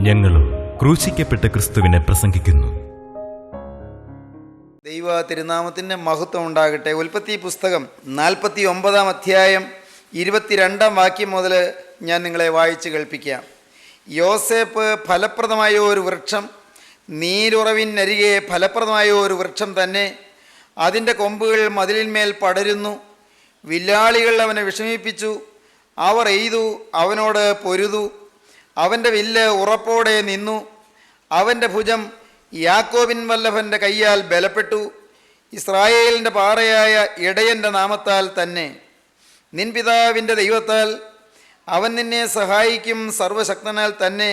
ഞങ്ങളും ക്രൂശിക്കപ്പെട്ട ക്രിസ്തുവിനെ പ്രസംഗിക്കുന്നു. ദൈവ തിരുനാമത്തിൻ്റെ മഹത്വം ഉണ്ടാകട്ടെ. ഉൽപ്പത്തി പുസ്തകം 49 അധ്യായം 22 വാക്യം മുതൽ ഞാൻ നിങ്ങളെ വായിച്ച് കേൾപ്പിക്കാം. യോസേപ്പ് ഫലപ്രദമായ ഒരു വൃക്ഷം, നീരുറവിനരികെ ഫലപ്രദമായ ഒരു വൃക്ഷം തന്നെ. അതിൻ്റെ കൊമ്പുകൾ മതിലിന്മേൽ പടരുന്നു. വില്ലാളികൾ അവനെ വിഷമിപ്പിച്ചു. അവർ എയ്തു, അവനോട് പൊരുതു. അവൻ്റെ വില്ല് ഉറപ്പോടെ നിന്നു. അവൻ്റെ ഭുജം യാക്കോബിൻ വല്ലഭൻ്റെ കയ്യാൽ ബലപ്പെട്ടു. ഇസ്രായേലിൻ്റെ പാറയായ ഇടയൻ്റെ നാമത്താൽ തന്നെ. നിൻ പിതാവിൻ്റെ ദൈവത്താൽ അവൻ നിന്നെ സഹായിക്കും. സർവശക്തനാൽ തന്നെ.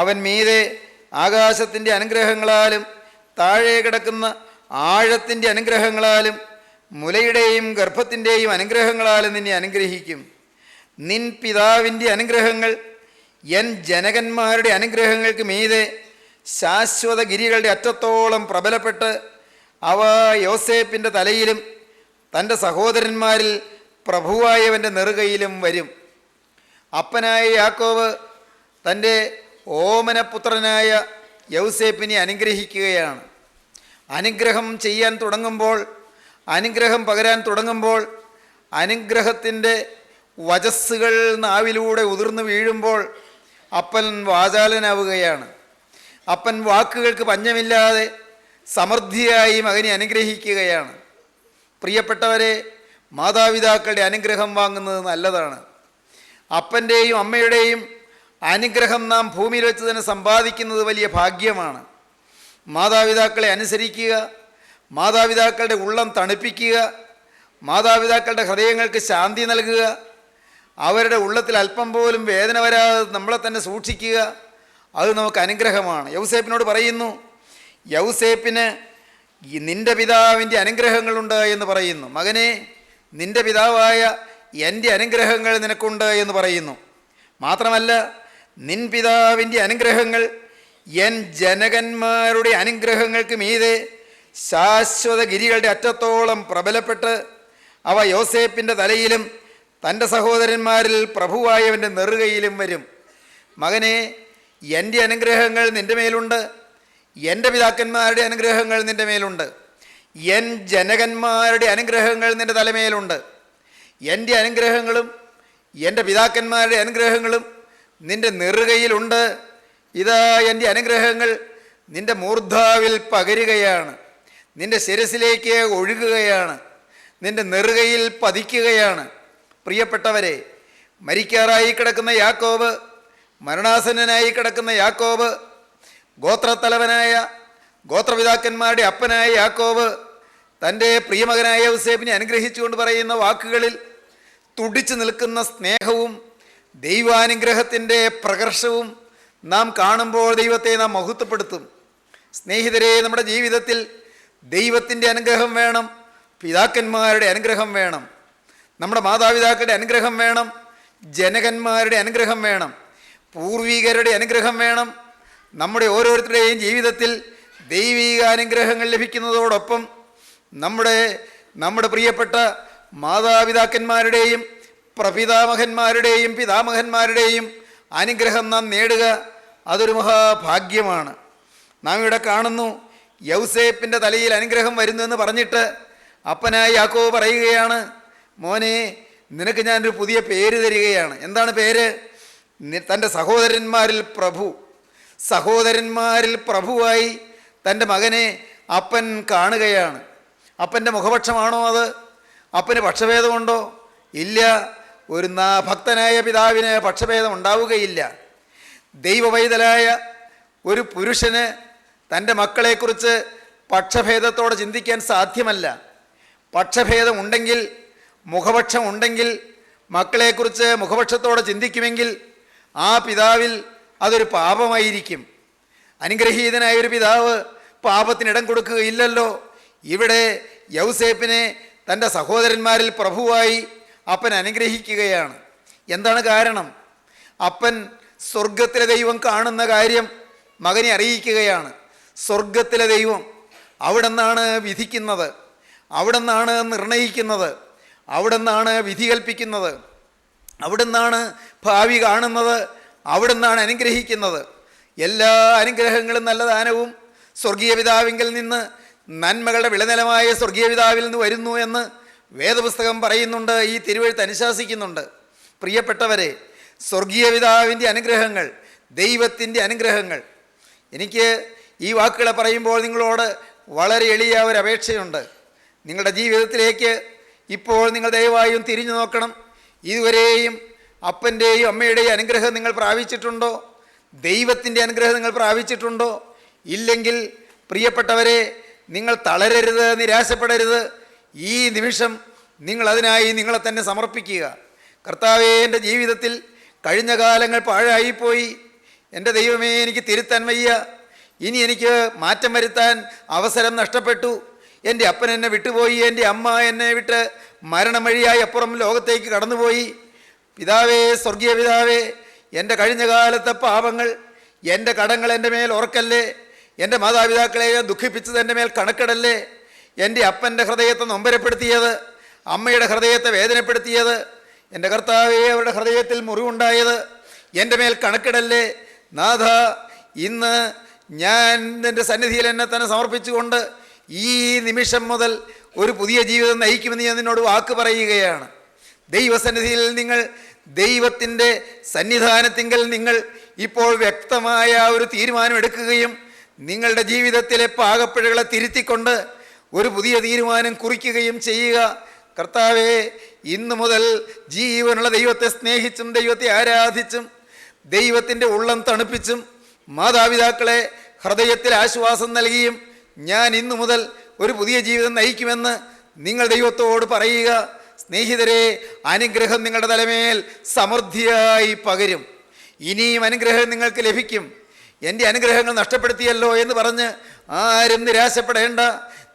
അവൻ മീതെ ആകാശത്തിൻ്റെ അനുഗ്രഹങ്ങളാലും താഴെ കിടക്കുന്ന ആഴത്തിൻ്റെ അനുഗ്രഹങ്ങളാലും മുലയുടെയും ഗർഭത്തിൻ്റെയും അനുഗ്രഹങ്ങളാലും നിന്നെ അനുഗ്രഹിക്കും. നിൻ പിതാവിൻ്റെ അനുഗ്രഹങ്ങൾ എൻ ജനകന്മാരുടെ അനുഗ്രഹങ്ങൾക്ക് മീതെ ശാശ്വത ഗിരികളുടെ അറ്റത്തോളം പ്രബലപ്പെട്ട് അവ യോസേപ്പിൻ്റെ തലയിലും തൻ്റെ സഹോദരന്മാരിൽ പ്രഭുവായവൻ്റെ നെറുകയിലും വരും. അപ്പനായ യാക്കോബ് തൻ്റെ ഓമനപുത്രനായ യൗസേപ്പിനെ അനുഗ്രഹിക്കുകയാണ്. അനുഗ്രഹം ചെയ്യാൻ തുടങ്ങുമ്പോൾ, അനുഗ്രഹം പകരാൻ തുടങ്ങുമ്പോൾ, അനുഗ്രഹത്തിൻ്റെ വചസ്സുകൾ നാവിലൂടെ ഉതിർന്നു വീഴുമ്പോൾ അപ്പൻ വാചാലനാവുകയാണ്. അപ്പൻ വാക്കുകൾക്ക് പഞ്ഞമില്ലാതെ സമൃദ്ധിയായി മകനെ അനുഗ്രഹിക്കുകയാണ്. പ്രിയപ്പെട്ടവരെ, മാതാപിതാക്കളുടെ അനുഗ്രഹം വാങ്ങുന്നത് നല്ലതാണ്. അപ്പൻ്റെയും അമ്മയുടെയും അനുഗ്രഹം നാം ഭൂമിയിൽ വെച്ച് തന്നെ സമ്പാദിക്കുന്നത് വലിയ ഭാഗ്യമാണ്. മാതാപിതാക്കളെ അനുസരിക്കുക, മാതാപിതാക്കളുടെ ഉള്ളം തണുപ്പിക്കുക, മാതാപിതാക്കളുടെ ഹൃദയങ്ങൾക്ക് ശാന്തി നൽകുക, അവരുടെ ഉള്ളത്തിൽ അല്പം പോലും വേദന വരാതെ നമ്മളെ തന്നെ സൂക്ഷിക്കുക, അത് നമുക്ക് അനുഗ്രഹമാണ്. യൗസേപ്പിനോട് പറയുന്നു, യൗസേപ്പിന് നിൻ്റെ പിതാവിൻ്റെ അനുഗ്രഹങ്ങളുണ്ട് എന്ന് പറയുന്നു. മകനെ, നിൻ്റെ പിതാവായ എൻ്റെ അനുഗ്രഹങ്ങൾ നിനക്കുണ്ട് എന്ന് പറയുന്നു. മാത്രമല്ല, നിൻ പിതാവിൻ്റെ അനുഗ്രഹങ്ങൾ എൻ ജനകന്മാരുടെ അനുഗ്രഹങ്ങൾക്ക് മീതെ ശാശ്വത ഗിരികളുടെ അറ്റത്തോളം പ്രബലപ്പെട്ട് അവ യോസേപ്പിൻ്റെ തലയിലും തൻ്റെ സഹോദരന്മാരിൽ പ്രഭുവായവൻ്റെ നെറുകയിലും വരും. മകനെ, എൻ്റെ അനുഗ്രഹങ്ങൾ നിൻ്റെ മേലുണ്ട്, എൻ്റെ പിതാക്കന്മാരുടെ അനുഗ്രഹങ്ങൾ നിൻ്റെ മേലുണ്ട്, എൻ ജനകന്മാരുടെ അനുഗ്രഹങ്ങൾ നിൻ്റെ തലമേലുണ്ട്. എൻ്റെ അനുഗ്രഹങ്ങളും എൻ്റെ പിതാക്കന്മാരുടെ അനുഗ്രഹങ്ങളും നിൻ്റെ നെറുകയിലുണ്ട്. ഇതാ എൻ്റെ അനുഗ്രഹങ്ങൾ നിൻ്റെ മൂർധാവിൽ പകരുകയാണ്, നിൻ്റെ ശിരസിലേക്ക് ഒഴുകുകയാണ്, നിൻ്റെ നെറുകയിൽ പതിക്കുകയാണ്. പ്രിയപ്പെട്ടവരെ, മരിക്കാറായി കിടക്കുന്ന യാക്കോബ്, മരണാസന്നനായി കിടക്കുന്ന യാക്കോബ്, ഗോത്രത്തലവനായ ഗോത്രപിതാക്കന്മാരുടെ അപ്പനായ യാക്കോബ് തൻ്റെ പ്രിയമകനായ യോസേപ്പിനെ അനുഗ്രഹിച്ചുകൊണ്ട് പറയുന്ന വാക്കുകളിൽ തുടിച്ചു നിൽക്കുന്ന സ്നേഹവും ദൈവാനുഗ്രഹത്തിൻ്റെ പ്രകർഷവും നാം കാണുമ്പോൾ ദൈവത്തെ നാം മഹത്വപ്പെടുത്തും. സ്നേഹിതരെ, നമ്മുടെ ജീവിതത്തിൽ ദൈവത്തിൻ്റെ അനുഗ്രഹം വേണം, പിതാക്കന്മാരുടെ അനുഗ്രഹം വേണം, നമ്മുടെ മാതാപിതാക്കളുടെ അനുഗ്രഹം വേണം, ജനകന്മാരുടെ അനുഗ്രഹം വേണം, പൂർവികരുടെ അനുഗ്രഹം വേണം. നമ്മുടെ ഓരോരുത്തരുടെയും ജീവിതത്തിൽ ദൈവിക അനുഗ്രഹങ്ങൾ ലഭിക്കുന്നതോടൊപ്പം നമ്മുടെ പ്രിയപ്പെട്ട മാതാപിതാക്കന്മാരുടെയും പ്രപിതാമഹന്മാരുടെയും പിതാമഹന്മാരുടെയും അനുഗ്രഹം നാം നേടുക, അതൊരു മഹാഭാഗ്യമാണ്. നാം ഇവിടെ കാണുന്നു, യൗസേപ്പിൻ്റെ തലയിൽ അനുഗ്രഹം വരുന്നു എന്ന് പറഞ്ഞിട്ട് അപ്പനായ യാക്കോബ് പറയുകയാണ്, മോനെ, നിനക്ക് ഞാനൊരു പുതിയ പേര് തരികയാണ്. എന്താണ് പേര്? തൻ്റെ സഹോദരന്മാരിൽ പ്രഭുവായി തൻ്റെ മകനെ അപ്പൻ കാണുകയാണ്. അപ്പൻ്റെ മുഖപക്ഷമാണോ അത്? അപ്പന് പക്ഷഭേദമുണ്ടോ? ഇല്ല. ഒരു ഭക്തനായ പിതാവിന് പക്ഷഭേദം ഉണ്ടാവുകയില്ല. ദൈവവൈതലായ ഒരു പുരുഷന് തൻ്റെ മക്കളെക്കുറിച്ച് പക്ഷഭേദത്തോടെ ചിന്തിക്കാൻ സാധ്യമല്ല. പക്ഷഭേദം ഉണ്ടെങ്കിൽ, മുഖപക്ഷം ഉണ്ടെങ്കിൽ, മക്കളെക്കുറിച്ച് മുഖപക്ഷത്തോടെ ചിന്തിക്കുമെങ്കിൽ ആ പിതാവിൽ അതൊരു പാപമായിരിക്കും. അനുഗ്രഹീതനായ ഒരു പിതാവ് പാപത്തിനിടം കൊടുക്കുകയില്ലല്ലോ. ഇവിടെ യൗസേപ്പിനെ തൻ്റെ സഹോദരന്മാരിൽ പ്രഭുവായി അപ്പൻ അനുഗ്രഹിക്കുകയാണ്. എന്താണ് കാരണം? അപ്പൻ സ്വർഗത്തിലെ ദൈവം കാണുന്ന കാര്യം മകനെ അറിയിക്കുകയാണ്. സ്വർഗത്തിലെ ദൈവം അവിടെ നിന്നാണ് വിധിക്കുന്നത്, അവിടെ നിന്നാണ് നിർണയിക്കുന്നത്, അവിടെ നിന്നാണ് വിധി കൽപ്പിക്കുന്നത്, അവിടെ നിന്നാണ് ഭാവി കാണുന്നത്, അവിടെ നിന്നാണ് അനുഗ്രഹിക്കുന്നത്. എല്ലാ അനുഗ്രഹങ്ങളും നല്ല ദാനവും സ്വർഗീയ പിതാവിങ്കിൽ നിന്ന്, നന്മകളുടെ വിളനിലമായ സ്വർഗീയ പിതാവിൽ നിന്ന് വരുന്നു എന്ന് വേദപുസ്തകം പറയുന്നുണ്ട്, ഈ തിരുവെഴുത്ത് അനുശാസിക്കുന്നുണ്ട്. പ്രിയപ്പെട്ടവരെ, സ്വർഗീയ പിതാവിൻ്റെ അനുഗ്രഹങ്ങൾ, ദൈവത്തിൻ്റെ അനുഗ്രഹങ്ങൾ. എനിക്ക് ഈ വാക്കുകളെ പറയുമ്പോൾ നിങ്ങളോട് വളരെ എളിയ ഒരു അപേക്ഷയുണ്ട്. നിങ്ങളുടെ ജീവിതത്തിലേക്ക് ഇപ്പോൾ നിങ്ങൾ ദയവായും തിരിഞ്ഞു നോക്കണം. ഇതുവരെയും അപ്പൻ്റെയും അമ്മയുടെയും അനുഗ്രഹം നിങ്ങൾ പ്രാപിച്ചിട്ടുണ്ടോ? ദൈവത്തിൻ്റെ അനുഗ്രഹം നിങ്ങൾ പ്രാപിച്ചിട്ടുണ്ടോ? ഇല്ലെങ്കിൽ പ്രിയപ്പെട്ടവരെ, നിങ്ങൾ തളരരുത്, നിരാശപ്പെടരുത്. ഈ നിമിഷം നിങ്ങളതിനായി നിങ്ങളെ തന്നെ സമർപ്പിക്കുക. കർത്താവേ, എൻ്റെ ജീവിതത്തിൽ കഴിഞ്ഞ കാലങ്ങൾ പാഴായിപ്പോയി. എൻ്റെ ദൈവമേ, എനിക്ക് തിരുത്താൻ വയ്യ. ഇനി എനിക്ക് മാറ്റം വരുത്താൻ അവസരം നഷ്ടപ്പെട്ടു. എൻ്റെ അപ്പൻ എന്നെ വിട്ടുപോയി, എൻ്റെ അമ്മ എന്നെ വിട്ട് മരണം വഴിയായി അപ്പുറം ലോകത്തേക്ക് കടന്നുപോയി. പിതാവേ, സ്വർഗീയ പിതാവേ, എൻ്റെ കഴിഞ്ഞ കാലത്തെ പാപങ്ങൾ, എൻ്റെ കടങ്ങൾ എൻ്റെ മേൽ ഓർക്കല്ലേ. എൻ്റെ മാതാപിതാക്കളെ ദുഃഖിപ്പിച്ചത് എൻ്റെ മേൽ കണക്കിടല്ലേ. എൻ്റെ അപ്പൻ്റെ ഹൃദയത്തെ നൊമ്പരപ്പെടുത്തിയത്, അമ്മയുടെ ഹൃദയത്തെ വേദനപ്പെടുത്തിയത്, എൻ്റെ കർത്താവേ, അവരുടെ ഹൃദയത്തിൽ മുറിവുണ്ടായത് എൻ്റെ മേൽ കണക്കിടല്ലേ. നാഥ, ഇന്ന് ഞാൻ എൻ്റെ സന്നിധിയിൽ എന്നെ തന്നെ സമർപ്പിച്ചുകൊണ്ട് ഈ നിമിഷം മുതൽ ഒരു പുതിയ ജീവിതം നയിക്കുമെന്ന് ഞാൻ നിന്നോട് വാക്ക് പറയുകയാണ്. ദൈവസന്നിധിയിൽ നിങ്ങൾ, ദൈവത്തിൻ്റെ സന്നിധാനത്തിങ്കൽ നിങ്ങൾ ഇപ്പോൾ വ്യക്തമായ ഒരു തീരുമാനമെടുക്കുകയും നിങ്ങളുടെ ജീവിതത്തിലെ പാകപ്പിഴകളെ തിരുത്തിക്കൊണ്ട് ഒരു പുതിയ തീരുമാനം കുറിക്കുകയും ചെയ്യുക. കർത്താവേ, ഇന്നു മുതൽ ജീവനുള്ള ദൈവത്തെ സ്നേഹിച്ചും ദൈവത്തെ ആരാധിച്ചും ദൈവത്തിൻ്റെ ഉള്ളം തണുപ്പിച്ചും മാതാപിതാക്കളെ ഹൃദയത്തിൽ ആശ്വാസം നൽകിയും ഞാൻ ഇന്നു മുതൽ ഒരു പുതിയ ജീവിതം നയിക്കുമെന്ന് നിങ്ങൾ ദൈവത്തോട് പറയുക. സ്നേഹിതരെ, അനുഗ്രഹം നിങ്ങളുടെ തലമേൽ സമൃദ്ധിയായി പകരും. ഇനിയും അനുഗ്രഹം നിങ്ങൾക്ക് ലഭിക്കും. എൻ്റെ അനുഗ്രഹങ്ങൾ നഷ്ടപ്പെടുത്തിയല്ലോ എന്ന് പറഞ്ഞ് ആരും നിരാശപ്പെടേണ്ട.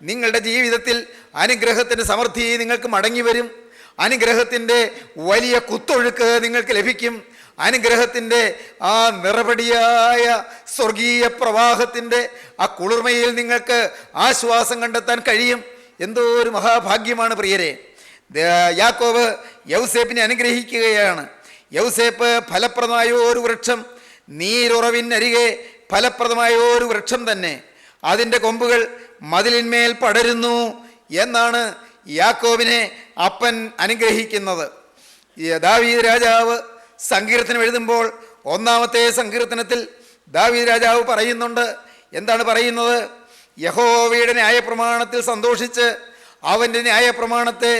നിങ്ങളുടെ ജീവിതത്തിൽ അനുഗ്രഹത്തിൻ്റെ സമൃദ്ധി നിങ്ങൾക്ക് മടങ്ങി വരും. അനുഗ്രഹത്തിൻ്റെ വലിയ കുത്തൊഴുക്ക് നിങ്ങൾക്ക് ലഭിക്കും. അനുഗ്രഹത്തിൻ്റെ ആ നിറപടിയായ സ്വർഗീയ പ്രവാഹത്തിൻ്റെ ആ കുളിർമയിൽ നിങ്ങൾക്ക് ആശ്വാസം കണ്ടെത്താൻ കഴിയും. എന്തോ ഒരു മഹാഭാഗ്യമാണ് പ്രിയരെ. യാക്കോബ് യൗസേപ്പിനെ അനുഗ്രഹിക്കുകയാണ്. യൗസേപ്പ് ഫലപ്രദമായ ഒരു വൃക്ഷം, നീരുറവിനരികെ ഫലപ്രദമായ ഒരു വൃക്ഷം തന്നെ. അതിൻ്റെ കൊമ്പുകൾ മതിലിന്മേൽ പടരുന്നു എന്നാണ് യാക്കോബിനെ അപ്പൻ അനുഗ്രഹിക്കുന്നത്. ദാവീദ് രാജാവ് സങ്കീർത്തനം എഴുതുമ്പോൾ 1-ാമത്തെ സങ്കീർത്തനത്തിൽ ദാവീദ് രാജാവ് പറയുന്നുണ്ട്. എന്താണ് പറയുന്നത്? യഹോവയുടെ ന്യായപ്രമാണത്തിൽ സന്തോഷിച്ച് അവൻ്റെ ന്യായപ്രമാണത്തെ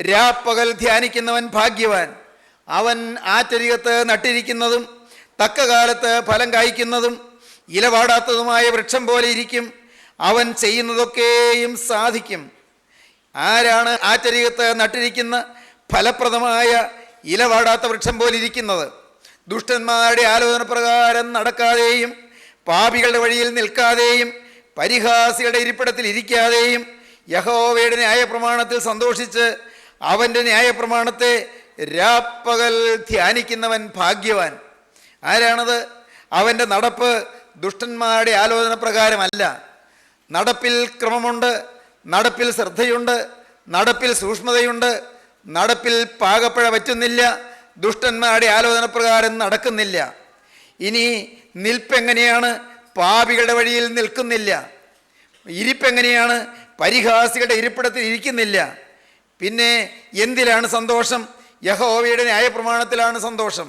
രാപ്പകൽ ധ്യാനിക്കുന്നവൻ ഭാഗ്യവാൻ. അവൻ ആറ്റരികത്ത് നട്ടിരിക്കുന്നതും തക്ക കാലത്ത് ഫലം കായ്ക്കുന്നതും ഇലവാടാത്തതുമായ വൃക്ഷം പോലെ ഇരിക്കും. അവൻ ചെയ്യുന്നതൊക്കെയും സാധിക്കും. ആരാണ് ആറ്റരികത്ത് നട്ടിരിക്കുന്ന ഫലപ്രദമായ ഇലവാടാത്ത വൃക്ഷം പോലെ ഇരിക്കുന്നത്? ദുഷ്ടന്മാരുടെ ആലോചന പ്രകാരം നടക്കാതെയും പാപികളുടെ വഴിയിൽ നിൽക്കാതെയും പരിഹാസികളുടെ ഇരിപ്പിടത്തിൽ ഇരിക്കാതെയും യഹോവയുടെ ന്യായപ്രമാണത്തിൽ സന്തോഷിച്ച് അവൻ്റെ ന്യായപ്രമാണത്തെ രാപ്പകൽ ധ്യാനിക്കുന്നവൻ ഭാഗ്യവാൻ. ആരാണത്? അവൻ്റെ നടപ്പ് ദുഷ്ടന്മാരുടെ ആലോചന പ്രകാരമല്ല. നടപ്പിൽ ക്രമമുണ്ട്, നടപ്പിൽ ശ്രദ്ധയുണ്ട്, നടപ്പിൽ സൂക്ഷ്മതയുണ്ട്, നടപ്പിൽ പാകപ്പഴ പറ്റുന്നില്ല, ദുഷ്ടന്മാരുടെ ആലോചന പ്രകാരം നടക്കുന്നില്ല. ഇനി നിൽപ്പെങ്ങനെയാണ്? പാപികളുടെ വഴിയിൽ നിൽക്കുന്നില്ല. ഇരിപ്പെങ്ങനെയാണ്? പരിഹാസികളുടെ ഇരിപ്പിടത്തിൽ ഇരിക്കുന്നില്ല. പിന്നെ എന്തിലാണ് സന്തോഷം? യഹോവയുടെ ന്യായപ്രമാണത്തിലാണ് സന്തോഷം.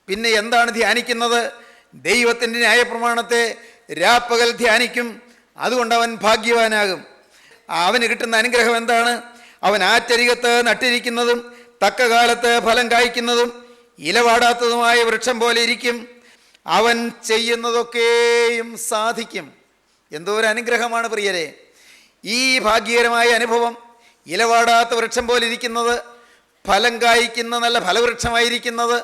പിന്നെ എന്താണ് ധ്യാനിക്കുന്നത്? ദൈവത്തിൻ്റെ ന്യായപ്രമാണത്തെ രാപ്പകൽ ധ്യാനിക്കും. അതുകൊണ്ട് അവൻ ഭാഗ്യവാനാകും. അവന് കിട്ടുന്ന അനുഗ്രഹം എന്താണ്? അവൻ ആറ്റരികത്ത് നട്ടിരിക്കുന്നതും തക്ക കാലത്ത് ഫലം കായ്ക്കുന്നതും ഇലവാടാത്തതുമായ വൃക്ഷം പോലെ ഇരിക്കും. അവൻ ചെയ്യുന്നതൊക്കെയും സാധിക്കും. എന്തോ ഒരു അനുഗ്രഹമാണ് പ്രിയരെ ഈ ഭാഗ്യകരമായ അനുഭവം. ഇലവാടാത്ത വൃക്ഷം പോലെ ഇരിക്കുന്നത്, ഫലം കായ്ക്കുന്ന നല്ല ഫലവൃക്ഷമായിരിക്കുന്നത്,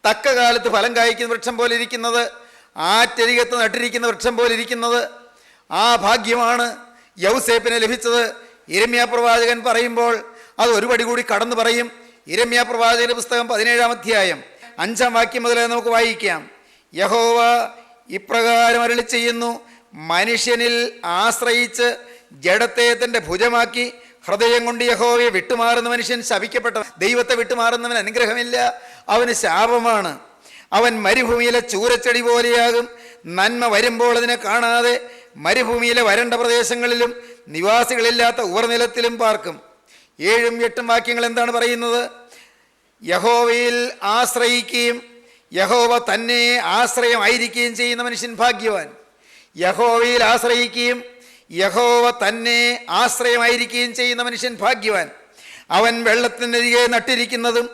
തക്ക കാലത്ത് ഫലം കായ്ക്കുന്ന വൃക്ഷം പോലെ ഇരിക്കുന്നത്, ആറ്റരികത്ത് നട്ടിരിക്കുന്ന വൃക്ഷം പോലെ ഇരിക്കുന്നത്. ആ ഭാഗ്യമാണ് യൗസേപ്പിന് ലഭിച്ചത്. യിരെമ്യാ പ്രവാചകൻ പറയുമ്പോൾ അത് ഒരു പടി കൂടി കടന്നു പറയും. യിരെമ്യാ പ്രവാചകന്റെ പുസ്തകം 17-ാം അധ്യായം 5-ാം വാക്യം മുതൽ നമുക്ക് വായിക്കാം. യഹോവ ഇപ്രകാരം അരുളി ചെയ്യുന്നു, മനുഷ്യനിൽ ആശ്രയിച്ച് ജഡത്തെ തൻ്റെ ഭുജമാക്കി ഹൃദയം കൊണ്ട് യഹോവയെ വിട്ടുമാറുന്ന മനുഷ്യൻ ശപിക്കപ്പെട്ട. ദൈവത്തെ വിട്ടുമാറുന്നവൻ അനുഗ്രഹമില്ല, അവന് ശാപമാണ്. അവൻ മരുഭൂമിയിലെ ചൂരച്ചെടി പോലെയാകും. നന്മ വരുമ്പോൾ അതിനെ കാണാതെ മരുഭൂമിയിലെ വരണ്ട പ്രദേശങ്ങളിലും നിവാസികളില്ലാത്ത ഉവർനിലത്തിലും പാർക്കും. 7ഉം 8ഉം വാക്യങ്ങൾ എന്താണ് പറയുന്നത്? യഹോവയിൽ ആശ്രയിക്കുകയും യഹോവ തന്നെ ആശ്രയമായിരിക്കുകയും ചെയ്യുന്ന മനുഷ്യൻ ഭാഗ്യവാൻ. യഹോവയിൽ ആശ്രയിക്കുകയും യഹോവ തന്നെ ആശ്രയമായിരിക്കുകയും ചെയ്യുന്ന മനുഷ്യൻ ഭാഗ്യവാൻ. അവൻ വെള്ളത്തിനരികെ നട്ടിരിക്കുന്നതും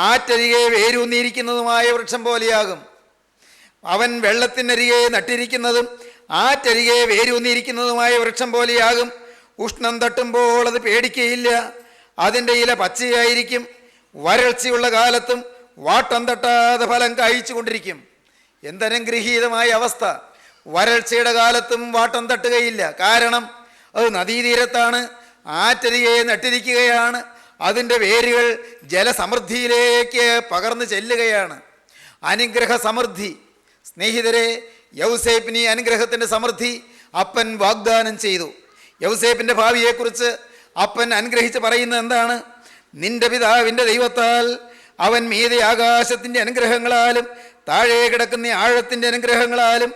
ആറ്റരികെ വേരൂന്നിയിരിക്കുന്നതുമായ വൃക്ഷം പോലെയാകും. അവൻ വെള്ളത്തിനരികെ നട്ടിരിക്കുന്നതും ആറ്റരികെ വേരൂന്നിയിരിക്കുന്നതുമായ വൃക്ഷം പോലെയാകും. ഉഷ്ണം തട്ടുമ്പോൾ അത് പേടിക്കുകയില്ല, അതിൻ്റെ ഇല പച്ചയായിരിക്കും. വരൾച്ചയുള്ള കാലത്തും വാട്ടം തട്ടാതെ ഫലം കായ്ച്ചു കൊണ്ടിരിക്കും. എന്തനുഗ്രഹീതമായ അവസ്ഥ! വരൾച്ചയുടെ കാലത്തും വാട്ടം തട്ടുകയില്ല. കാരണം അത് നദീതീരത്താണ്, ആറ്റരികെ നട്ടിരിക്കുകയാണ്. അതിൻ്റെ വേരുകൾ ജലസമൃദ്ധിയിലേക്ക് പകർന്നു ചെല്ലുകയാണ്. അനുഗ്രഹ സമൃദ്ധി. സ്നേഹിതരെ, യൗസേപ്പിന് ഈ അനുഗ്രഹത്തിൻ്റെ സമൃദ്ധി അപ്പൻ വാഗ്ദാനം ചെയ്തു. യൗസേപ്പിൻ്റെ ഭാവിയെക്കുറിച്ച് അപ്പൻ അനുഗ്രഹിച്ച് പറയുന്നത് എന്താണ്? നിന്റെ പിതാവിൻ്റെ ദൈവത്താൽ അവൻ മീതെ ആകാശത്തിൻ്റെ അനുഗ്രഹങ്ങളാലും താഴെ കിടക്കുന്ന ആഴത്തിൻ്റെ അനുഗ്രഹങ്ങളാലും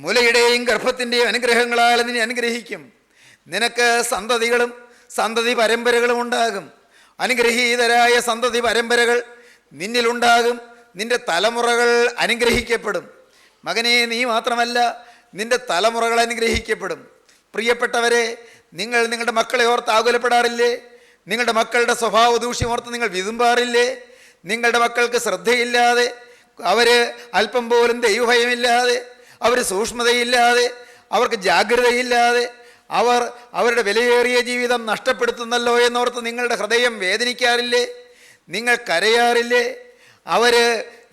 മുലയുടെയും ഗർഭത്തിൻ്റെയും അനുഗ്രഹങ്ങളാലും നിന്നെ അനുഗ്രഹിക്കും. നിനക്ക് സന്തതികളും സന്തതി പരമ്പരകളും ഉണ്ടാകും. അനുഗ്രഹീതരായ സന്തതി പരമ്പരകൾ നിന്നിലുണ്ടാകും. നിന്റെ തലമുറകൾ അനുഗ്രഹിക്കപ്പെടും. മകനെ, നീ മാത്രമല്ല, നിന്റെ തലമുറകൾ അനുഗ്രഹിക്കപ്പെടും. പ്രിയപ്പെട്ടവരെ, നിങ്ങൾ നിങ്ങളുടെ മക്കളെ ഓർത്ത് ആകുലപ്പെടാറില്ലേ? നിങ്ങളുടെ മക്കളുടെ സ്വഭാവ ദൂഷ്യം ഓർത്ത് നിങ്ങൾ വിതുമ്പാറില്ലേ? നിങ്ങളുടെ മക്കൾക്ക് ശ്രദ്ധയില്ലാതെ അവർ അല്പം പോലും ദൈവഭയമില്ലാതെ, അവർ സൂക്ഷ്മതയില്ലാതെ, അവർക്ക് ജാഗ്രതയില്ലാതെ അവർ അവരുടെ വിലയേറിയ ജീവിതം നഷ്ടപ്പെടുത്തുന്നല്ലോ എന്നോർത്ത് നിങ്ങളുടെ ഹൃദയം വേദനിക്കാറില്ലേ? നിങ്ങൾ കരയാറില്ലേ? അവർ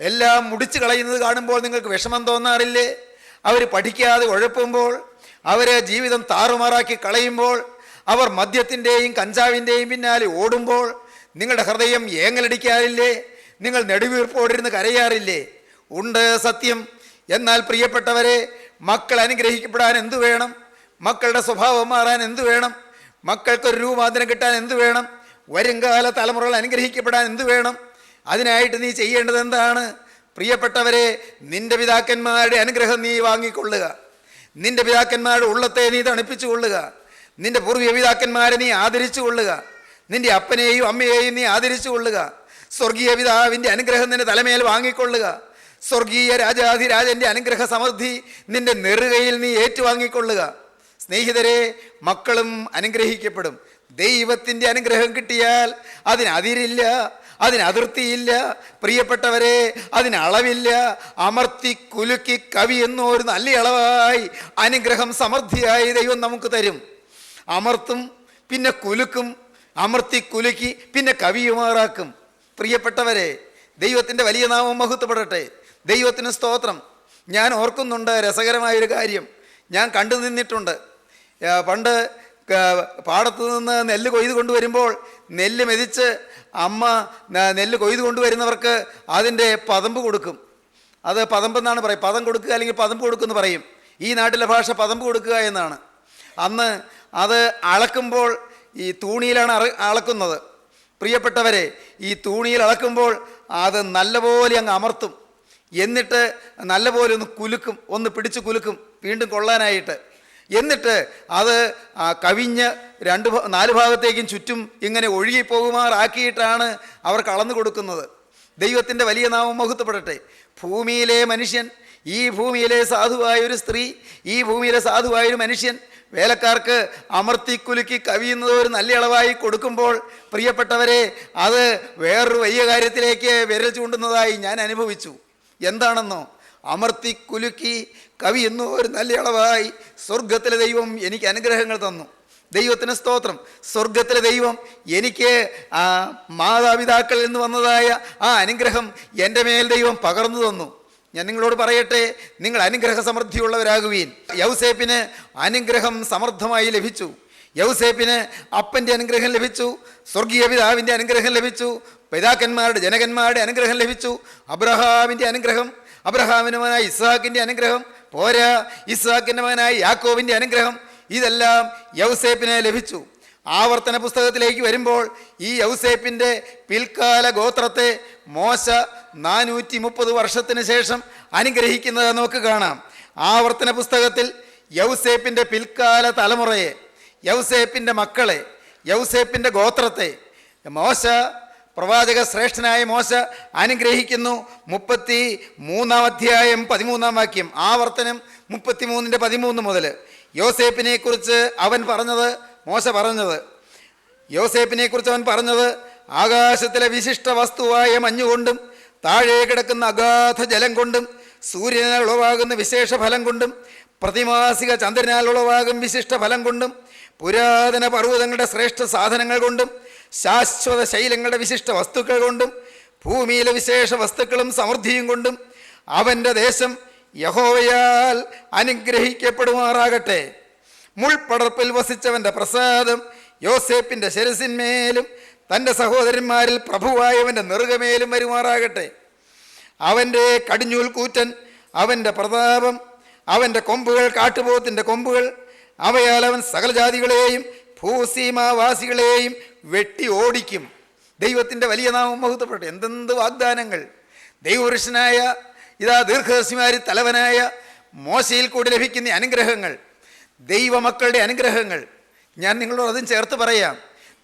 എല്ലാം മുടിച്ചു കളയുന്നത് കാണുമ്പോൾ നിങ്ങൾക്ക് വിഷമം തോന്നാറില്ലേ? അവർ പഠിക്കാതെ ഉഴപ്പുമ്പോൾ, അവർ ജീവിതം താറുമാറാക്കി കളയുമ്പോൾ, അവർ മദ്യത്തിൻ്റെയും കഞ്ചാവിൻ്റെയും പിന്നാലെ ഓടുമ്പോൾ നിങ്ങളുടെ ഹൃദയം ഏങ്ങലടിക്കാറില്ലേ? നിങ്ങൾ നെടുവീർപ്പോടിരുന്ന് കരയാറില്ലേ? ഉണ്ട് സത്യം. എന്നാൽ പ്രിയപ്പെട്ടവരെ, മക്കൾ അനുഗ്രഹിക്കപ്പെടാൻ എന്തു വേണം? മക്കളുടെ സ്വഭാവം മാറാൻ എന്തു വേണം? മക്കൾക്കൊരു രൂപാന്തരം കിട്ടാൻ എന്തു വേണം? വരുംകാല തലമുറകൾ അനുഗ്രഹിക്കപ്പെടാൻ എന്തു വേണം? അതിനായിട്ട് നീ ചെയ്യേണ്ടത് എന്താണ്? പ്രിയപ്പെട്ടവരെ, നിന്റെ പിതാക്കന്മാരുടെ അനുഗ്രഹം നീ വാങ്ങിക്കൊള്ളുക. നിന്റെ പിതാക്കന്മാരുടെ ഉള്ളത്തെ നീ തണുപ്പിച്ചു കൊള്ളുക. നിന്റെ പൂർവ്വ പിതാക്കന്മാരെ നീ ആദരിച്ചു കൊള്ളുക. നിന്റെ അപ്പനെയും അമ്മയെയും നീ ആദരിച്ചു കൊള്ളുക. സ്വർഗീയ പിതാവിൻ്റെ അനുഗ്രഹം നിന്റെ തലമേൽ വാങ്ങിക്കൊള്ളുക. സ്വർഗീയ രാജാധിരാജൻ്റെ അനുഗ്രഹ സമൃദ്ധി നിന്റെ നെറുകയിൽ നീ ഏറ്റുവാങ്ങിക്കൊള്ളുക. സ്നേഹിതരെ, മക്കളും അനുഗ്രഹിക്കപ്പെടും. ദൈവത്തിൻ്റെ അനുഗ്രഹം കിട്ടിയാൽ അതിനതിരില്ല, അതിനതിർത്തിയില്ല. പ്രിയപ്പെട്ടവരെ, അതിനളവില്ല. അമർത്തി കുലുക്കി കവി എന്നൊരു നല്ല അളവായി അനുഗ്രഹം സമൃദ്ധിയായി ദൈവം നമുക്ക് തരും. അമർത്തും, പിന്നെ കുലുക്കും, അമർത്തി കുലുക്കി പിന്നെ കവിയുമാറാക്കും. പ്രിയപ്പെട്ടവരെ, ദൈവത്തിൻ്റെ വലിയ നാമം മഹത്വപ്പെടട്ടെ. ദൈവത്തിന് സ്തോത്രം. ഞാൻ ഓർക്കുന്നുണ്ട് രസകരമായൊരു കാര്യം ഞാൻ കണ്ടു നിന്നിട്ടുണ്ട്. പണ്ട് പാടത്തു നിന്ന് നെല്ല് കൊയ്ത് കൊണ്ടുവരുമ്പോൾ നെല്ല് മെതിച്ച് അമ്മ നെല്ല് കൊയ്ത് കൊണ്ടുവരുന്നവർക്ക് അതിൻ്റെ പതമ്പ് കൊടുക്കും. അത് പതമ്പെന്നാണ് പറയും. പദം കൊടുക്കുക അല്ലെങ്കിൽ പതമ്പ് കൊടുക്കുമെന്ന് പറയും. ഈ നാട്ടിലെ ഭാഷ പതമ്പ് കൊടുക്കുക എന്നാണ്. അന്ന് അത് അളക്കുമ്പോൾ ഈ തൂണിയിലാണ് അളക്കുന്നത്. പ്രിയപ്പെട്ടവരെ, ഈ തൂണിയിൽ അളക്കുമ്പോൾ അത് നല്ലപോലെ അങ്ങ് അമർത്തും. എന്നിട്ട് നല്ലപോലെ ഒന്ന് കുലുക്കും, ഒന്ന് പിടിച്ച് കുലുക്കും വീണ്ടും കൊള്ളാനായിട്ട്. എന്നിട്ട് അത് കവിഞ്ഞ് 4 ഭാഗത്തേക്കും ചുറ്റും ഇങ്ങനെ ഒഴുകിപ്പോകുമാറാക്കിയിട്ടാണ് അവർക്ക് അളന്നു കൊടുക്കുന്നത്. ദൈവത്തിൻ്റെ വലിയ നാമം മഹത്വപ്പെടട്ടെ. ഭൂമിയിലെ മനുഷ്യൻ, ഈ ഭൂമിയിലെ സാധുവായൊരു സ്ത്രീ, ഈ ഭൂമിയിലെ സാധുവായൊരു മനുഷ്യൻ വേലക്കാർക്ക് അമർത്തി കുലുക്കി കവിയുന്നത് ഒരു നല്ല അളവായി കൊടുക്കുമ്പോൾ, പ്രിയപ്പെട്ടവരെ, അത് വേറൊരു വലിയ കാര്യത്തിലേക്ക് വിരൽ ചൂണ്ടുന്നതായി ഞാൻ അനുഭവിച്ചു. എന്താണെന്നോ, അമർത്തി കുലുക്കി കവി എന്നോ ഒരു നല്ല അളവായി സ്വർഗത്തിലെ ദൈവം എനിക്ക് അനുഗ്രഹങ്ങൾ തന്നു. ദൈവത്തിന് സ്തോത്രം. സ്വർഗത്തിലെ ദൈവം എനിക്ക് മാതാപിതാക്കളിൽ നിന്ന് വന്നതായ ആ അനുഗ്രഹം എൻ്റെ മേൽ ദൈവം പകർന്നു തന്നു. ഞാൻ നിങ്ങളോട് പറയട്ടെ, നിങ്ങൾ അനുഗ്രഹ സമൃദ്ധിയുള്ളവരാകുവീൻ. യൗസേപ്പിന് അനുഗ്രഹം സമൃദ്ധമായി ലഭിച്ചു. യൗസേപ്പിന് അപ്പൻ്റെ അനുഗ്രഹം ലഭിച്ചു, സ്വർഗീയ പിതാവിൻ്റെ അനുഗ്രഹം ലഭിച്ചു, പിതാക്കന്മാരുടെ ജനകന്മാരുടെ അനുഗ്രഹം ലഭിച്ചു, അബ്രഹാമിൻ്റെ അനുഗ്രഹം, അബ്രഹാമിൻ്റെ മകനായ ഇസ്ഹാക്കിൻ്റെ അനുഗ്രഹം പോരാ, ഇസ്ഹാക്കിൻ്റെ മകനായ യാക്കോബിൻ്റെ അനുഗ്രഹം, ഇതെല്ലാം യൗസേപ്പിന് ലഭിച്ചു. ആവർത്തന പുസ്തകത്തിലേക്ക് വരുമ്പോൾ ഈ യൗസേപ്പിൻ്റെ പിൽക്കാല ഗോത്രത്തെ മോശ 430 വർഷത്തിന് ശേഷം അനുഗ്രഹിക്കുന്നത് നമുക്ക് കാണാം. ആവർത്തന പുസ്തകത്തിൽ യൗസേപ്പിൻ്റെ പിൽക്കാല തലമുറയെ, യൗസേപ്പിൻ്റെ മക്കളെ, യൗസേപ്പിൻ്റെ ഗോത്രത്തെ മോശ, പ്രവാചക ശ്രേഷ്ഠനായ മോശ അനുഗ്രഹിക്കുന്നു. 33-ാം അധ്യായം 13-ാം വാക്യം, ആവർത്തനം 33-13 മുതൽ യോസേപ്പിനെ കുറിച്ച് അവൻ പറഞ്ഞത്, മോശ പറഞ്ഞത്, യോസേപ്പിനെ കുറിച്ച് അവൻ പറഞ്ഞത്, ആകാശത്തിലെ വിശിഷ്ട വസ്തുവായ മഞ്ഞുകൊണ്ടും താഴെ കിടക്കുന്ന അഗാധ ജലം കൊണ്ടും സൂര്യനാൽ ഉളവാകുന്ന വിശേഷ ഫലം കൊണ്ടും പ്രതിമാസിക ചന്ദ്രനാൽ ഉളവാകും വിശിഷ്ട ഫലം കൊണ്ടും പുരാതന പർവ്വതങ്ങളുടെ ശ്രേഷ്ഠ സാധനങ്ങൾ കൊണ്ടും ശാശ്വത ശൈലങ്ങളുടെ വിശിഷ്ട വസ്തുക്കൾ കൊണ്ടും ഭൂമിയിലെ വിശേഷ വസ്തുക്കളും സമൃദ്ധിയും കൊണ്ടും അവൻ്റെ ദേശം യഹോവയാൽ അനുഗ്രഹിക്കപ്പെടുമാറാകട്ടെ. മുൾപ്പടർപ്പിൽ വസിച്ചവൻ്റെ പ്രസാദം യോസേപ്പിൻ്റെ ശിരസിന്മേലും തൻ്റെ സഹോദരന്മാരിൽ പ്രഭുവായവൻ്റെ നെറുകമേലും വരുമാറാകട്ടെ. അവൻ്റെ കടിഞ്ഞൂൽ കൂറ്റൻ, അവൻ്റെ പ്രതാപം, അവൻ്റെ കൊമ്പുകൾ കാട്ടുപോത്തിൻ്റെ കൊമ്പുകൾ, അവയാൽ അവൻ സകല ജാതികളെയും ഭൂസീമാവാസികളെയും വെട്ടി ഓടിക്കും. ദൈവത്തിൻ്റെ വലിയ നാമം മഹത്വപ്പെട്ടു. എന്തെന്ത് വാഗ്ദാനങ്ങൾ! ദൈവപുരുഷനായ ദീർഘദർശിമാരി തലവനായ മോശയിൽ കൂടി ലഭിക്കുന്ന അനുഗ്രഹങ്ങൾ, ദൈവമക്കളുടെ അനുഗ്രഹങ്ങൾ. ഞാൻ നിങ്ങളോട് അതും ചേർത്ത് പറയാം.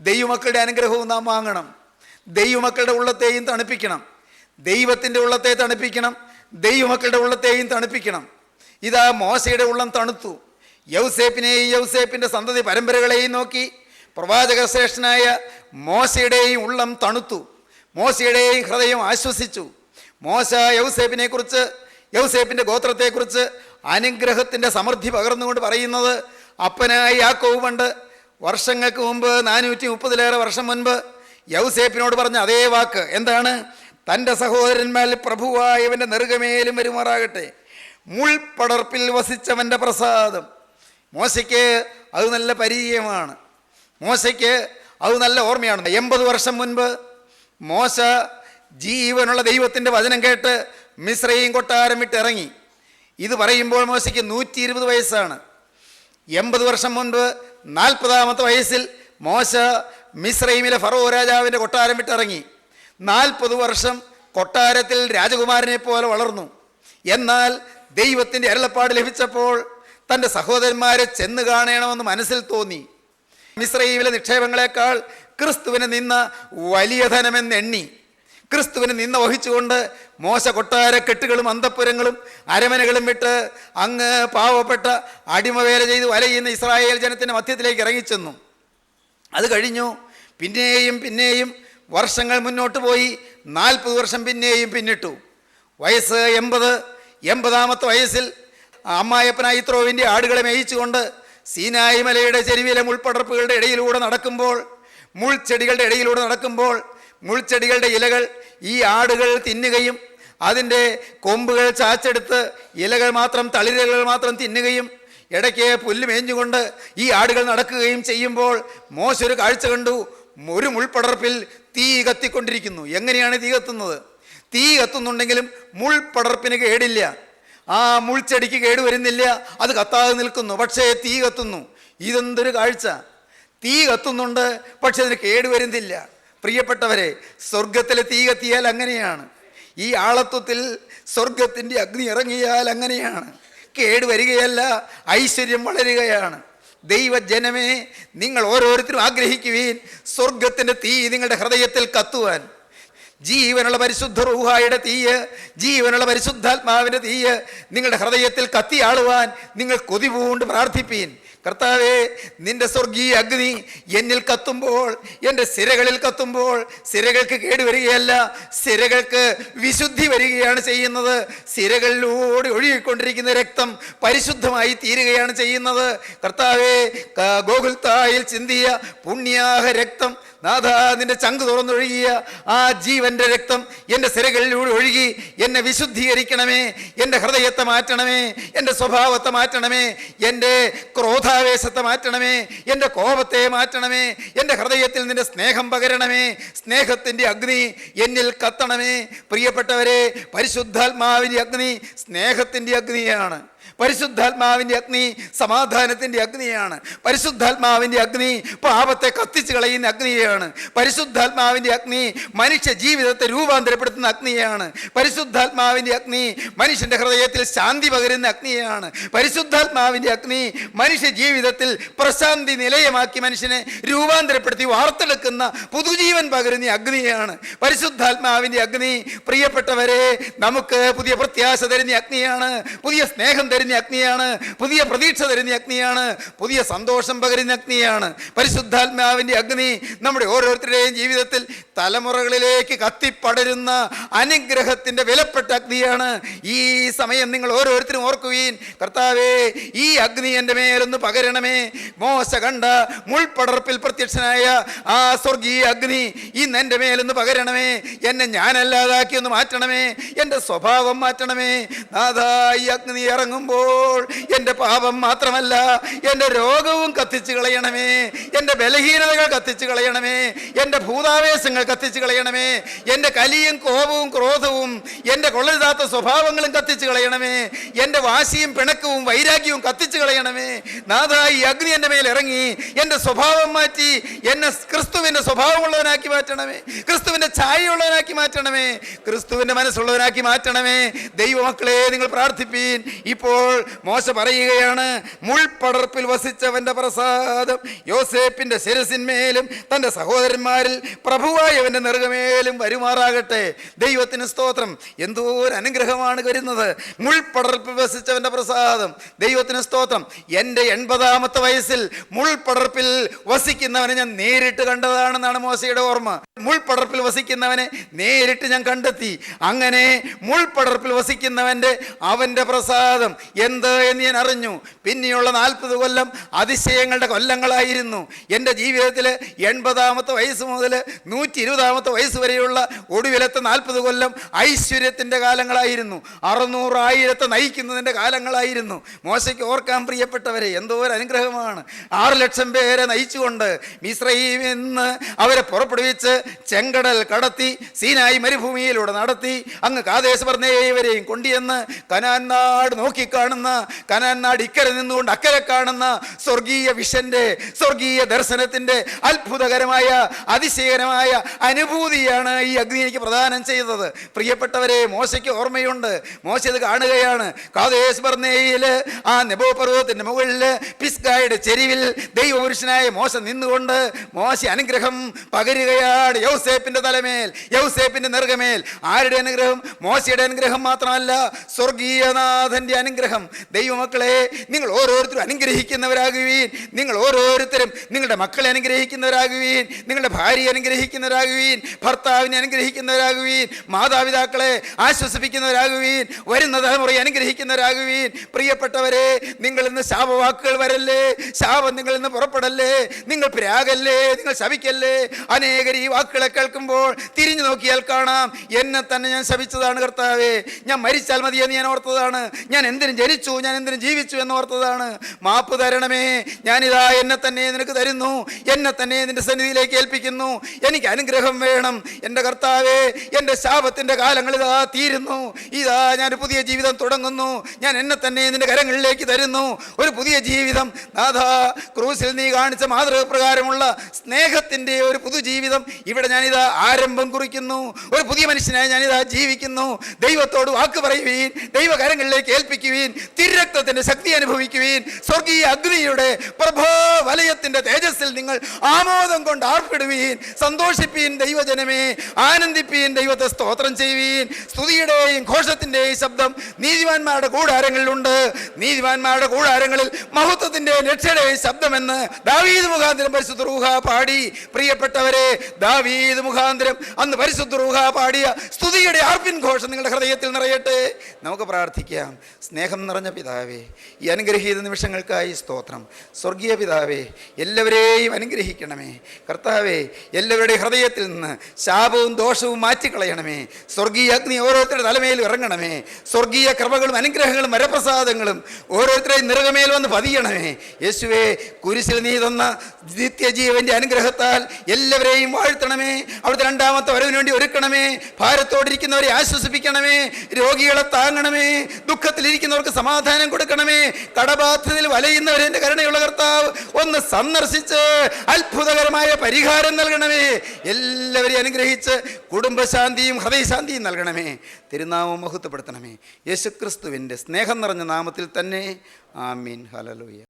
ദൈവമക്കളുടെ അനുഗ്രഹവും നാം വാങ്ങണം. ദൈവമക്കളുടെ ഉള്ളത്തെയും തണുപ്പിക്കണം. ദൈവത്തിൻ്റെ ഉള്ളത്തെ തണുപ്പിക്കണം. ദൈവമക്കളുടെ ഉള്ളത്തെയും തണുപ്പിക്കണം. മോശയുടെ ഉള്ളം തണുത്തു. യൗസേപ്പിനെയും യൗസേപ്പിൻ്റെ സന്തതി പരമ്പരകളെയും നോക്കി പ്രവാചക ശ്രേഷ്ഠനായ മോശയുടെയും ഉള്ളം തണുത്തു. മോശയുടെയും ഹൃദയം ആശ്വസിച്ചു. മോശ യൗസേപ്പിനെ കുറിച്ച്, യൗസേപ്പിൻ്റെ ഗോത്രത്തെക്കുറിച്ച് അനുഗ്രഹത്തിൻ്റെ സമൃദ്ധി പകർന്നുകൊണ്ട് പറയുന്നത്, അപ്പനായി യാക്കോബ് പണ്ട് വർഷങ്ങൾക്ക് മുമ്പ് 430 വർഷം മുൻപ് യൗസേപ്പിനോട് പറഞ്ഞ അതേ വാക്ക് എന്താണ്? തൻ്റെ സഹോദരന്മാരിൽ പ്രഭുവായവൻ്റെ നെറുകമേലും വരുമാറാകട്ടെ, മുൾപടർപ്പിൽ വസിച്ചവൻ്റെ പ്രസാദം. മോശയ്ക്ക് അത് നല്ല പരിചയമാണ്, മോശയ്ക്ക് അത് നല്ല ഓർമ്മയാണ്. 80 വർഷം മുൻപ് മോശ ജീവനുള്ള ദൈവത്തിൻ്റെ വചനം കേട്ട് മിസ്രയീം കൊട്ടാരം വിട്ടിറങ്ങി. ഇത് പറയുമ്പോൾ മോശയ്ക്ക് 120 വയസ്സാണ്. 80 വർഷം മുൻപ് 40ാമത്തെ വയസ്സിൽ മോശ മിസ്രൈമിലെ ഫറോ രാജാവിൻ്റെ കൊട്ടാരം വിട്ടിറങ്ങി. 40 വർഷം കൊട്ടാരത്തിൽ രാജകുമാരനെ പോലെ വളർന്നു. എന്നാൽ ദൈവത്തിൻ്റെ അരുളപ്പാട് ലഭിച്ചപ്പോൾ തൻ്റെ സഹോദരന്മാരെ ചെന്ന് കാണണമെന്ന് മനസ്സിൽ തോന്നി. മിസ്രൈമിലെ നിക്ഷേപങ്ങളെക്കാൾ ക്രിസ്തുവിനെ നിന്ന വലിയ ധനമെന്നെണ്ണി ക്രിസ്തുവിന് നിന്ന വഹിച്ചുകൊണ്ട് മോശ കൊട്ടാര കെട്ടുകളും അന്തപ്പുരങ്ങളും അരമനകളും വിട്ട് അങ്ങ് പാവപ്പെട്ട അടിമവേല ചെയ്ത് വലയുന്ന ഇസ്രായേൽ ജനത്തിൻ്റെ മധ്യത്തിലേക്ക് ഇറങ്ങിച്ചെന്നു. അത് കഴിഞ്ഞു. പിന്നെയും വർഷങ്ങൾ മുന്നോട്ട് പോയി. 40 വർഷം പിന്നെയും പിന്നിട്ടു. വയസ്സ് 80ാമത്തെ വയസ്സിൽ അമ്മായപ്പനായ യിത്രോവിൻ്റെ ആടുകളെ മേയിച്ചുകൊണ്ട് സീനായി മലയുടെ ചെരുവിലെ മുൾപടർപ്പുകളുടെ ഇടയിലൂടെ നടക്കുമ്പോൾ, മുൾച്ചെടികളുടെ ഇടയിലൂടെ നടക്കുമ്പോൾ, മുൾച്ചെടികളുടെ ഇലകൾ ഈ ആടുകൾ തിന്നുകയും അതിൻ്റെ കൊമ്പുകൾ ചാച്ചെടുത്ത് ഇലകൾ മാത്രം, തളിരകൾ മാത്രം തിന്നുകയും ഇടയ്ക്ക് പുല്ല് മേഞ്ഞുകൊണ്ട് ഈ ആടുകൾ നടക്കുകയും ചെയ്യുമ്പോൾ മോശ ഒരു കാഴ്ച കണ്ടു. ഒരു മുൾപടർപ്പിൽ തീ കത്തിക്കൊണ്ടിരിക്കുന്നു. എങ്ങനെയാണ് തീ കത്തുന്നത്? തീ കത്തുന്നുണ്ടെങ്കിലും മുൾപടർപ്പിന് കേടില്ല, ആ മുൾച്ചെടിക്ക് കേടുവരുന്നില്ല, അത് കത്താതെ നിൽക്കുന്നു. പക്ഷേ തീ കത്തുന്നു. ഇതെന്തൊരു കാഴ്ച! തീ കത്തുന്നുണ്ട്, പക്ഷെ അതിന് കേടുവരുന്നില്ല. പ്രിയപ്പെട്ടവരെ, സ്വർഗത്തിലെ തീ കത്തിയാൽ അങ്ങനെയാണ്. ഈ ആളത്വത്തിൽ സ്വർഗത്തിൻ്റെ അഗ്നി ഇറങ്ങിയാൽ അങ്ങനെയാണ്. കേടുവരികയല്ല, ഐശ്വര്യം വളരുകയാണ്. ദൈവജനമേ, നിങ്ങൾ ഓരോരുത്തരും ആഗ്രഹിക്കുവീൻ സ്വർഗത്തിൻ്റെ തീ നിങ്ങളുടെ ഹൃദയത്തിൽ കത്തുവാൻ. ജീവനുള്ള പരിശുദ്ധ റൂഹായുടെ തീയ്, ജീവനുള്ള പരിശുദ്ധാത്മാവിൻ്റെ തീയ് നിങ്ങളുടെ ഹൃദയത്തിൽ കത്തിയാളുവാൻ നിങ്ങൾ കൊതിപൂണ്ട് പ്രാർത്ഥിപ്പീൻ. കർത്താവേ, നിന്റെ സ്വർഗീയ അഗ്നി എന്നിൽ കത്തുമ്പോൾ, എൻ്റെ സിരകളിൽ കത്തുമ്പോൾ സിരകൾക്ക് കേടുവരികയല്ല, സിരകൾക്ക് വിശുദ്ധി വരികയാണ് ചെയ്യുന്നത്. സിരകളിലൂടെ ഒഴുകിക്കൊണ്ടിരിക്കുന്ന രക്തം പരിശുദ്ധമായി തീരുകയാണ് ചെയ്യുന്നത്. കർത്താവേ, ഗോകുൽത്തായിൽ ചിന്തിയ പുണ്യാഹ രക്തം, നാഥ, നിന്റെ ചങ്ക് തുറന്നൊഴുകിയ ആ ജീവന്റെ രക്തം എൻ്റെ സിരകളിലൂടെ ഒഴുകി എന്നെ വിശുദ്ധീകരിക്കണമേ. എൻ്റെ ഹൃദയത്തെ മാറ്റണമേ, എൻ്റെ സ്വഭാവത്തെ മാറ്റണമേ, എൻ്റെ ക്രോധാവേശത്തെ മാറ്റണമേ, എൻ്റെ കോപത്തെ മാറ്റണമേ. എൻ്റെ ഹൃദയത്തിൽ നിന്റെ സ്നേഹം പകരണമേ, സ്നേഹത്തിൻ്റെ അഗ്നി എന്നിൽ കത്തണമേ. പ്രിയപ്പെട്ടവരെ, പരിശുദ്ധാത്മാവിൻ്റെ അഗ്നി സ്നേഹത്തിൻ്റെ അഗ്നിയാണ്. പരിശുദ്ധാത്മാവിൻ്റെ അഗ്നി സമാധാനത്തിൻ്റെ അഗ്നിയാണ്. പരിശുദ്ധാത്മാവിൻ്റെ അഗ്നി പാപത്തെ കത്തിച്ച് കളയുന്ന അഗ്നിയാണ്. പരിശുദ്ധാത്മാവിൻ്റെ അഗ്നി മനുഷ്യ ജീവിതത്തെ രൂപാന്തരപ്പെടുത്തുന്ന അഗ്നിയാണ്. പരിശുദ്ധാത്മാവിൻ്റെ അഗ്നി മനുഷ്യൻ്റെ ഹൃദയത്തിൽ ശാന്തി പകരുന്ന അഗ്നിയാണ്. പരിശുദ്ധാത്മാവിൻ്റെ അഗ്നി മനുഷ്യ ജീവിതത്തിൽ പ്രശാന്തി നിലയമാക്കി മനുഷ്യനെ രൂപാന്തരപ്പെടുത്തി വാർത്തെടുക്കുന്ന പുതുജീവൻ പകരുന്ന അഗ്നിയാണ് പരിശുദ്ധാത്മാവിൻ്റെ അഗ്നി. പ്രിയപ്പെട്ടവരെ, നമുക്ക് പുതിയ പ്രത്യാശ തരുന്ന അഗ്നിയാണ്, പുതിയ സ്നേഹം തരുന്ന അഗ്നിയാണ്, പുതിയ പ്രതീക്ഷ തരുന്ന അഗ്നിയാണ്, പുതിയ സന്തോഷം പകരുന്ന അഗ്നിയാണ്. പരിശുദ്ധാത്മാവിൻ്റെ അഗ്നി നമ്മുടെ ഓരോരുത്തരുടെയും ജീവിതത്തിൽ തലമുറകളിലേക്ക് കത്തിപ്പടരുന്ന അനുഗ്രഹത്തിൻ്റെ വിലപ്പെട്ട അഗ്നിയാണ്. ഈ സമയം നിങ്ങൾ ഓരോരുത്തരും ഓർക്കുവീൻ, കർത്താവേ, ഈ അഗ്നി എൻ്റെ മേലൊന്ന് പകരണമേ. മോശ കണ്ട മുൾപടർപ്പിൽ പ്രത്യക്ഷനായ ആ സ്വർഗീയ അഗ്നി ഇന്ന് എൻ്റെ മേലൊന്ന് പകരണമേ. എന്നെ ഞാനല്ലാതാക്കി ഒന്ന് മാറ്റണമേ, എൻ്റെ സ്വഭാവം മാറ്റണമേ. നാഥാ, ഈ അഗ്നി ഇറങ്ങുമ്പോൾ എൻ്റെ പാപം മാത്രമല്ല, എൻ്റെ രോഗവും കത്തിച്ച് കളയണമേ, എൻ്റെ ബലഹീനതകൾ കത്തിച്ച് കളയണമേ, എൻ്റെ ഭൂതാവേശങ്ങൾ കത്തിച്ച് കളയണമേ, എൻ്റെ കലിയും കോപവും ക്രോധവും എൻ്റെ കൊള്ളരുതാത്ത സ്വഭാവങ്ങളും കത്തിച്ച് കളയണമേ, എൻ്റെ വാശിയും പിണക്കവും വൈരാഗ്യവും കത്തിച്ച് കളയണമേ. നാഥാ, ഈ അഗ്നി എൻ്റെ മേൽ ഇറങ്ങി എൻ്റെ സ്വഭാവം മാറ്റി എന്നെ ക്രിസ്തുവിൻ്റെ സ്വഭാവമുള്ളവനാക്കി മാറ്റണമേ, ക്രിസ്തുവിൻ്റെ ഛായയുള്ളവനാക്കി മാറ്റണമേ, ക്രിസ്തുവിൻ്റെ മനസ്സുള്ളവനാക്കി മാറ്റണമേ. ദൈവമക്കളെ, നിങ്ങൾ പ്രാർത്ഥിപ്പീൻ. ഇപ്പോൾ അപ്പോൾ മോശ പറയുകയാണ്, മുൾപടർപ്പിൽ വസിച്ചവന്റെ പ്രസാദം യോസേപ്പിന്റെ ശിരസിന്മേലും തൻ്റെ സഹോദരന്മാരിൽ പ്രഭുവായവന്റെ നെറുകമേലും വരുമാറാകട്ടെ. ദൈവത്തിന് സ്തോത്രം. എന്തോ ഒരു അനുഗ്രഹമാണ് വരുന്നത്. മുൾപടർപ്പിൽ വസിച്ചവന്റെ പ്രസാദം. ദൈവത്തിന് സ്തോത്രം. എൻ്റെ 80-ാമത്തെ വയസ്സിൽ മുൾപടർപ്പിൽ വസിക്കുന്നവനെ ഞാൻ നേരിട്ട് കണ്ടതാണെന്നാണ് മോശയുടെ ഓർമ്മ. മുൾപടർപ്പിൽ വസിക്കുന്നവനെ നേരിട്ട് ഞാൻ കണ്ടെത്തി. അങ്ങനെ മുൾപടർപ്പിൽ വസിക്കുന്നവൻ്റെ അവൻ്റെ പ്രസാദം എന്ത് എന്ന് ഞാൻ അറിഞ്ഞു. പിന്നെയുള്ള 40 കൊല്ലം അതിശയങ്ങളുടെ കൊല്ലങ്ങളായിരുന്നു. എൻ്റെ ജീവിതത്തിൽ 80-ാമത്തെ വയസ്സ് മുതൽ 120-ാമത്തെ വയസ്സ് വരെയുള്ള ഒടുവിലത്തെ 40 കൊല്ലം ഐശ്വര്യത്തിൻ്റെ കാലങ്ങളായിരുന്നു. 600,000 നയിക്കുന്നതിൻ്റെ കാലങ്ങളായിരുന്നു. മോശയ്ക്ക് ഓർക്കാൻ പ്രിയപ്പെട്ടവരെ, എന്തോ ഒരു അനുഗ്രഹമാണ്. 6 ലക്ഷം പേരെ നയിച്ചുകൊണ്ട് മിസ്രയീമിൽ നിന്ന് അവരെ പുറപ്പെടുവിച്ച് ചെങ്കടൽ കടത്തി സീനായി മരുഭൂമിയിലൂടെ നടത്തി അങ്ങ് കാദേശ് ബർന്നേവരെയും കൊണ്ടുവന്ന് കനാൻ നാട് നോക്കിക്കാണുന്ന, കനാൻ നാട് ഇക്കരെ നിന്നുകൊണ്ട് അക്കരെ കാണുന്ന സ്വർഗീയ വിഷന്റെ, സ്വർഗീയ ദർശനത്തിൻ്റെ അത്ഭുതകരമായ അതിശയകരമായ അനുഭൂതിയാണ് ഈ അഗ്നി എനിക്ക് പ്രദാനം ചെയ്തത്. പ്രിയപ്പെട്ടവരെ, മോശയ്ക്ക് ഓർമ്മയുണ്ട്. മോശ ഇത് കാണുകയാണ്. കാദേശ് ബർന്നേയിൽ ആ നെബോ പർവ്വതത്തിൻ്റെ മുകളിൽ പിസ്ഗായുടെ ചെരിവിൽ ദൈവപുരുഷനായ മോശ നിന്നുകൊണ്ട് മോശ അനുഗ്രഹം പകരുകയാണ് യൗസേപ്പിന്റെ തലമേൽ, യൗസേപ്പിന്റെ നെറുകമേൽ. ആരുടെ അനുഗ്രഹം? മോശയുടെ അനുഗ്രഹം മാത്രമല്ല, സ്വർഗീയനാഥന്റെ അനുഗ്രഹം. ദൈവമക്കളെ, നിങ്ങൾ ഓരോരുത്തരും അനുഗ്രഹിക്കുന്നവരാകുവീൻ. നിങ്ങൾ ഓരോരുത്തരും നിങ്ങളുടെ മക്കളെ അനുഗ്രഹിക്കുന്നവരാകുവീൻ, നിങ്ങളുടെ ഭാര്യയെ അനുഗ്രഹിക്കുന്നവരാകുവീൻ, ഭർത്താവിനെ അനുഗ്രഹിക്കുന്നവരാകുവീൻ, മാതാപിതാക്കളെ ആശ്വസിപ്പിക്കുന്നവരാകുവീൻ, വരുന്ന തലമുറയെ അനുഗ്രഹിക്കുന്നവരാകുവീൻ. പ്രിയപ്പെട്ടവരെ, നിങ്ങൾ ഇന്ന് ശാപവാക്കുകൾ വരല്ലേ, ശാപം നിങ്ങൾ ഇന്ന് പുറപ്പെടല്ലേ, നിങ്ങൾ പ്രാഗല്ലേ, നിങ്ങൾ ശപിക്കല്ലേ. അനേകർ ഈ വാക്കുകളെ കേൾക്കുമ്പോൾ തിരിഞ്ഞു നോക്കിയാൽ കാണാം, എന്നെ തന്നെ ഞാൻ ശപിച്ചതാണ് കർത്താവേ, ഞാൻ മരിച്ചാൽ മതിയെന്ന് ഞാൻ ഓർത്തതാണ്, ഞാൻ എന്തിനും ജനിച്ചു, ഞാൻ എന്തിനും ജീവിച്ചു എന്ന് ഓർത്തതാണ്. മാപ്പ് തരണമേ, ഞാനിതാ എന്നെ തന്നെ നിനക്ക് തരുന്നു, എന്നെ തന്നെ നിന്റെ സന്നിധിയിലേക്ക് ഏൽപ്പിക്കുന്നു. എനിക്ക് അനുഗ്രഹം വേണം എൻ്റെ കർത്താവേ. എൻ്റെ ശാപത്തിൻ്റെ കാലങ്ങൾ ഇതാ തീരുന്നു. ഇതാ ഞാൻ പുതിയ ജീവിതം തുടങ്ങുന്നു. ഞാൻ എന്നെ തന്നെ നിന്റെ കരങ്ങളിലേക്ക് തരുന്നു. ഒരു പുതിയ ജീവിതം നാഥാ, ക്രൂസിൽ നീ കാണിച്ച മാതൃക പ്രകാരമുള്ള സ്നേഹത്തിൻ്റെ ഒരു പുതുജീവിതം ഇവിടെ ഞാനിതാ ആരംഭം കുറിക്കുന്നു. ഒരു പുതിയ മനുഷ്യനായി ഞാനിതാ ജീവിക്കുന്നു. ദൈവത്തോട് വാക്ക് പറയുവീൻ, ദൈവകരങ്ങളിലേക്ക് ഏൽപ്പിക്കുവീൻ, തിരുരക്തത്തിൻ്റെ ശക്തി അനുഭവിക്കുവീൻ. സ്വർഗീയ അഗ്നിയുടെ പ്രഭാവലയത്തിൻ്റെ തേജസ്സിൽ നിങ്ങൾ ആമോദം കൊണ്ട് ആർപ്പിടുവീൻ. സന്തോഷിപ്പീൻ ദൈവജനമേ, ആനന്ദിപ്പീൻ, ദൈവത്തെ സ്തോത്രം ചെയ്യുവീൻ. സ്തുതിയുടെയും ഘോഷത്തിൻ്റെയും ശബ്ദം നീതിമാന്മാരുടെ കൂടാരങ്ങളിലുണ്ട്. നീതിമാന്മാരുടെ കൂടാരങ്ങളിൽ മഹത്വത്തിൻ്റെയും രക്ഷയുടെയും ശബ്ദമെന്ന് ദാവീദ് മുഖാന്തരം പരിശുദ്ധ റൂഹ പാടി. പ്രിയപ്പെട്ടവരെ, ദാവീദ് മുഖാന്തരം അന്ന് പരിശുദ്ധ റൂഹ പാടിയ സ്തുതിയുടെ ആർപ്പിൻ ഘോഷം നിങ്ങളുടെ ഹൃദയത്തിൽ നിറയട്ടെ. നമുക്ക് പ്രാർത്ഥിക്കാം. സ്നേഹം നിറഞ്ഞ പിതാവേ, ഈ അനുഗ്രഹീത നിമിഷങ്ങൾക്കായി സ്തോത്രം. സ്വർഗീയ പിതാവേ, എല്ലാവരെയും അനുഗ്രഹിക്കണമേ. കർത്താവേ, എല്ലാവരുടെയും ഹൃദയത്തിൽ നിന്ന് ശാപവും ദോഷവും മാറ്റിക്കളയണമേ. സ്വർഗീയ അഗ്നി ഓരോരുത്തരുടെ തലമേലും ഇറങ്ങണമേ. സ്വർഗീയ കൃപകളും അനുഗ്രഹങ്ങളും വരപ്രസാദങ്ങളും ഓരോരുത്തരെയും നിറകമേൽ വന്ന് പതിയണമേ. യേശുവേ, കുരിശിൽ നീ തന്ന നിത്യജീവന്റെ അനുഗ്രഹത്താൽ എല്ലാവരെയും വാഴ്ത്തണമേ. അവിടുത്തെ 2ാമത്തെ വരവിന് വേണ്ടി ഒരുക്കണമേ. ഭാരത്തോടിരിക്കുന്നവരെ ആശ്വസിപ്പിക്കണമേ. രോഗികളെ താങ്ങണമേ. ദുഃഖത്തിലിരിക്കുന്നവർക്ക് സമാധാനം കൊടുക്കണമേ. കടബാധ്യതയിൽ വലയുന്നവരെ എൻ്റെ കരുണയുള്ള കർത്താവ് ഒന്ന് സന്ദർശിച്ച് അത്ഭുതകരമായ പരിഹാരം നൽകണമേ. എല്ലാവരെയും അനുഗ്രഹിച്ച് കുടുംബശാന്തിയും ഹൃദയശാന്തിയും നൽകണമേ. തിരുനാമം മഹത്വപ്പെടുത്തണമേ. യേശുക്രിസ്തുവിൻ്റെ സ്നേഹം നിറഞ്ഞ നാമത്തിൽ തന്നെ. ആമീൻ. ഹല്ലേലൂയ.